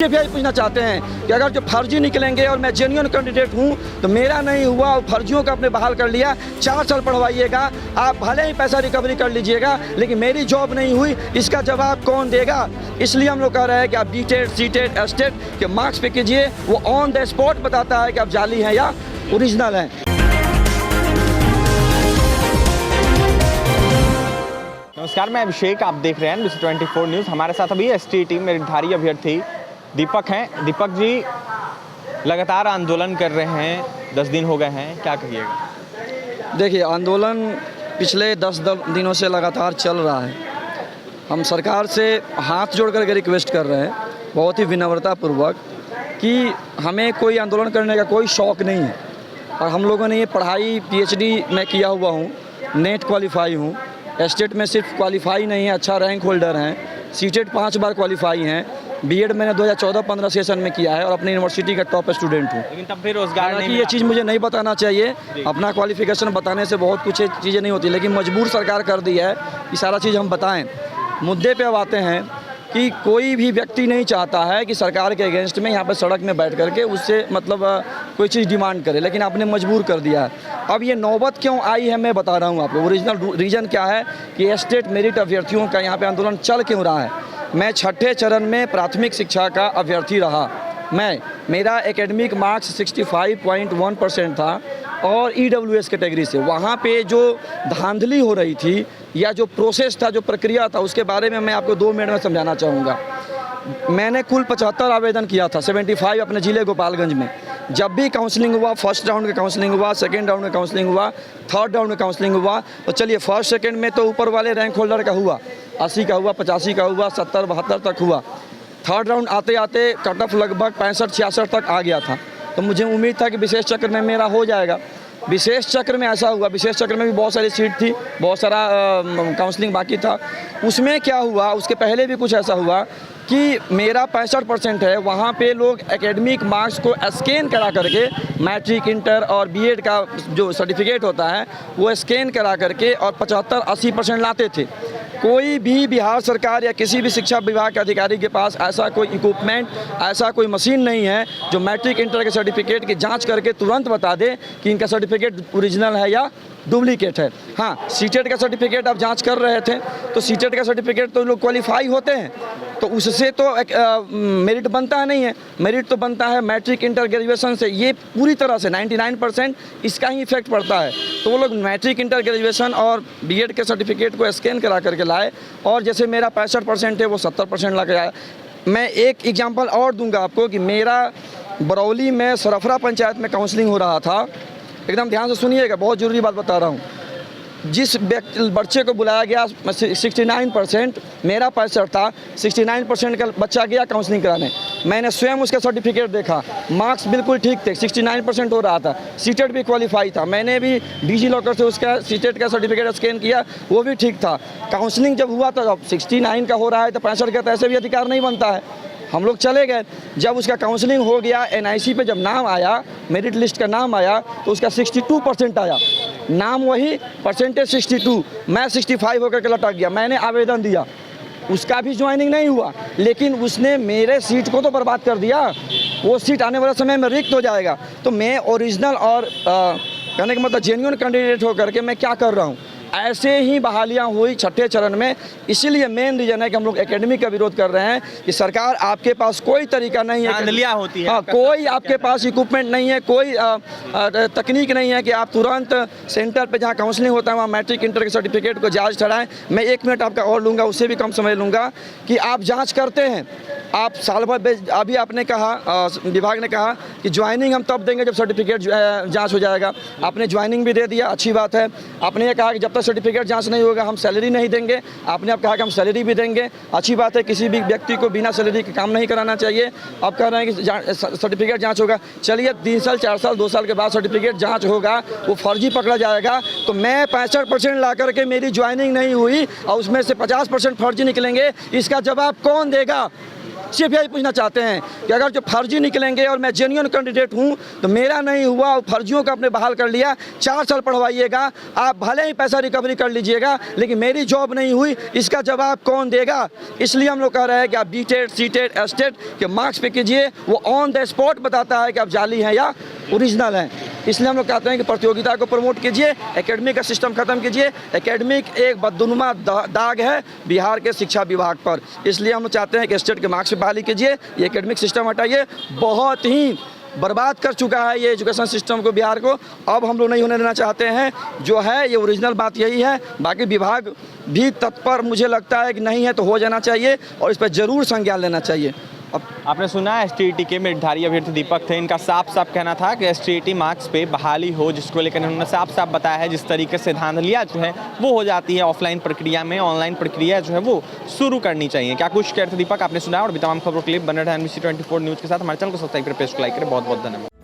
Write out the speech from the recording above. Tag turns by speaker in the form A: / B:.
A: ये भी पूछना चाहते हैं कि अगर जो फर्जी निकलेंगे और मैं जेन्युइन कैंडिडेट हूं तो मेरा नहीं हुआ और फर्जियों का आपने बहाल कर लिया, 4 साल पढ़वाइएगा, आप भले ही पैसा रिकवरी कर लीजिएगा लेकिन मेरी जॉब नहीं हुई, इसका जवाब कौन देगा। इसलिए हम लोग कह रहे हैं कि आप बीटेड सीटेड एस्टेट के मार्क्स पे कीजिए, वो ऑन द स्पॉट बताता है कि आप जाली हैं या ओरिजिनल हैं।
B: नमस्कार, मैं अभिषेक, आप देख रहे हैं NBC24 न्यूज़। हमारे साथ अभी एसटी टीम में धारी अभ्यर्थी दीपक हैं। दीपक जी, लगातार आंदोलन कर रहे हैं, 10 दिन हो गए हैं, क्या कहिएगा?
A: देखिए, आंदोलन पिछले 10 दिनों से लगातार चल रहा है। हम सरकार से हाथ जोड़ करके रिक्वेस्ट कर रहे हैं बहुत ही विनम्रतापूर्वक कि हमें कोई आंदोलन करने का कोई शौक़ नहीं है और हम लोगों ने ये पढ़ाई PhD में किया हुआ हूँ, नेट क्वालिफाई हूँ, एस्टेट में सिर्फ क्वालिफाई नहीं है, अच्छा रैंक होल्डर हैं, सीटेड 5 बार क्वालिफाई हैं, बीएड मैंने 2014-15 सेशन में किया है और अपनी यूनिवर्सिटी का टॉप स्टूडेंट हूँ।
B: लेकिन तब भी रोजगार नहीं
A: ये चीज़ मुझे नहीं बताना चाहिए, अपना क्वालिफिकेशन बताने से बहुत कुछ चीज़ें नहीं होती, लेकिन मजबूर सरकार कर दी है कि सारा चीज़ हम बताएं। मुद्दे पे अब आते हैं कि कोई भी व्यक्ति नहीं चाहता है कि सरकार के अगेंस्ट में यहाँ पर सड़क में बैठ करके उससे मतलब कोई चीज़ डिमांड करे, लेकिन आपने मजबूर कर दिया है। अब ये नौबत क्यों आई है मैं बता रहा हूँ आपको। ओरिजिनल रीज़न क्या है कि एस्टेट मेरिट अभ्यर्थियों का यहाँ पे आंदोलन चल क्यों रहा है। मैं 6ठे चरण में प्राथमिक शिक्षा का अभ्यर्थी रहा। मेरा एकेडमिक मार्क्स 65.1% था और EWS कैटेगरी से। वहाँ पे जो धांधली हो रही थी या जो प्रोसेस था, जो प्रक्रिया था, उसके बारे में मैं आपको 2 मिनट में समझाना चाहूँगा। मैंने कुल 75 आवेदन किया था, 75 अपने ज़िले गोपालगंज में। जब भी काउंसलिंग हुआ, फर्स्ट राउंड का काउंसलिंग हुआ, सेकेंड राउंड का काउंसलिंग हुआ, थर्ड राउंड का काउंसलिंग हुआ, तो चलिए फर्स्ट सेकेंड में तो ऊपर वाले रैंक होल्डर का हुआ, 80 का हुआ, 85 का हुआ, 70-72 तक हुआ। थर्ड राउंड आते आते कट ऑफ लगभग 65-66 तक आ गया था, तो मुझे उम्मीद था कि विशेष चक्र में मेरा हो जाएगा। विशेष चक्र में ऐसा हुआ, विशेष चक्र में भी बहुत सारी सीट थी, बहुत सारा काउंसलिंग बाकी था। उसमें क्या हुआ, उसके पहले भी कुछ ऐसा हुआ कि मेरा 65% है, वहाँ पे लोग एकेडमिक मार्क्स को स्कैन करा करके, मैट्रिक, इंटर और बीएड का जो सर्टिफिकेट होता है वो स्कैन करा करके और 75-80% लाते थे। कोई भी बिहार सरकार या किसी भी शिक्षा विभाग के अधिकारी के पास ऐसा कोई इक्विपमेंट, ऐसा कोई मशीन नहीं है जो मैट्रिक, इंटर के सर्टिफिकेट की जांच करके तुरंत बता दे कि इनका सर्टिफिकेट ओरिजिनल है या डुप्लीकेट है। हाँ, सीटेड का सर्टिफिकेट आप जांच कर रहे थे, तो सीटेड का सर्टिफिकेट तो लोग क्वालिफाई होते हैं, तो उससे तो मेरिट बनता नहीं है। मेरिट तो बनता है मैट्रिक, इंटर, ग्रेजुएशन से। ये पूरी तरह से 99% इसका ही इफेक्ट पड़ता है। तो वो लोग मैट्रिक, इंटर, ग्रेजुएशन और बीएड के सर्टिफिकेट को स्कैन करा करके लाए और जैसे मेरा 65% है वो 70% ला के आया। मैं एक एग्जाम्पल और दूंगा आपको कि मेरा बरौली में सरफरा पंचायत में काउंसलिंग हो रहा था। एकदम ध्यान से सुनिएगा, बहुत ज़रूरी बात बता रहा हूँ। जिस बच्चे को बुलाया गया 69%, मेरा 65 था, 69% का बच्चा गया काउंसलिंग कराने। मैंने स्वयं उसका सर्टिफिकेट देखा, मार्क्स बिल्कुल ठीक थे, 69% हो रहा था, सीटेड भी क्वालिफाई था। मैंने भी डिजी लॉकर से उसका सीटेड का सर्टिफिकेट स्कैन किया, वो भी ठीक था। काउंसलिंग जब हुआ तो अब 69 का हो रहा है तो 65 का तो ऐसे भी अधिकार नहीं बनता है। हम लोग चले गए। जब उसका काउंसलिंग हो गया, NIC पे जब नाम आया, मेरिट लिस्ट का नाम आया, तो उसका 62% आया। नाम वही, परसेंटेज 62, मैं 65 होकर के लटक गया। मैंने आवेदन दिया, उसका भी ज्वाइनिंग नहीं हुआ, लेकिन उसने मेरे सीट को तो बर्बाद कर दिया। वो सीट आने वाले समय में रिक्त हो जाएगा। तो मैं ओरिजिनल और कहने का मतलब जेन्युइन कैंडिडेट होकर के मैं क्या कर रहा हूँ। ऐसे ही बहालियां हुई 6ठे चरण में। इसीलिए मेन रीजन है कि हम लोग एकेडमिक का विरोध कर रहे हैं कि सरकार, आपके पास कोई तरीका नहीं है,
B: धांधलियां होती है।
A: हाँ, कोई आपके पास इक्विपमेंट नहीं है, कोई तकनीक नहीं है कि आप तुरंत सेंटर पे जहाँ काउंसलिंग होता है वहाँ मैट्रिक, इंटर के सर्टिफिकेट को जांच ठहराएं। मैं 1 मिनट आपका और लूँगा, उससे भी कम समय लूँगा कि आप जाँच करते हैं, आप साल भर अभी आपने कहा, विभाग ने कहा कि ज्वाइनिंग हम तब देंगे जब सर्टिफिकेट जाँच हो जाएगा। आपने ज्वाइनिंग भी दे दिया, अच्छी बात है। आपने ये कहा कि जब तक सर्टिफिकेट जांच नहीं होगा हम सैलरी नहीं देंगे। आपने अब कहा कि हम सैलरी भी देंगे, अच्छी बात है। किसी भी व्यक्ति को बिना सैलरी के काम नहीं कराना चाहिए। अब कह रहे हैं कि सर्टिफिकेट जांच होगा। चलिए 3 साल, 4 साल, 2 साल के बाद सर्टिफिकेट जांच होगा, वो फर्जी पकड़ा जाएगा। तो मैं 65% ला करके मेरी ज्वाइनिंग नहीं हुई और उसमें से 50% फर्जी निकलेंगे, इसका जवाब कौन देगा? CBI पूछना चाहते हैं कि अगर जो फर्जी निकलेंगे और मैं जेन्युइन कैंडिडेट हूँ तो मेरा नहीं हुआ, फर्जियों को आपने बहाल कर लिया, 4 साल पढ़वाइएगा, आप भले ही पैसा रिकवरी कर लीजिएगा लेकिन मेरी जॉब नहीं हुई, इसका जवाब कौन देगा? इसलिए हम लोग कह रहे हैं कि आप BTET, CTET, STET के मार्क्स पे कीजिए, वो ऑन द स्पॉट बताता है कि आप जाली हैं या ओरिजिनल हैं। इसलिए हम लोग कहते हैं कि प्रतियोगिता को प्रमोट कीजिए, एकेडमिक का सिस्टम खत्म कीजिए। एकेडमिक एक बदनुमा दाग है बिहार के शिक्षा विभाग पर, इसलिए हम लोग चाहते हैं कि स्टेट के मार्क्स पे बहाली कीजिए, ये एकेडमिक सिस्टम हटाइए। बहुत ही बर्बाद कर चुका है ये एजुकेशन सिस्टम को, बिहार को, अब हम लोग नहीं होने देना चाहते हैं। जो है ये ओरिजिनल बात यही है, बाकी विभाग भी तत्पर मुझे लगता है कि नहीं है तो हो जाना चाहिए और इस पर ज़रूर संज्ञान लेना चाहिए।
B: अब आपने सुना STET के मेधावी अभ्यर्थी दीपक थे, इनका साफ साफ कहना था कि STET मार्क्स पे बहाली हो, जिसको लेकर उन्होंने साफ साफ बताया है जिस तरीके से धांधलियाँ जो है वो हो जाती है ऑफलाइन प्रक्रिया में, ऑनलाइन प्रक्रिया जो है वो शुरू करनी चाहिए। क्या कुछ कहते दीपक आपने सुना, और भी तमाम खबरों के लिए बने रहे NBC 24 न्यूज़ के साथ। हमारे चैनल को सब्सक्राइब करें, पेज को लाइक करें। बहुत बहुत धन्यवाद।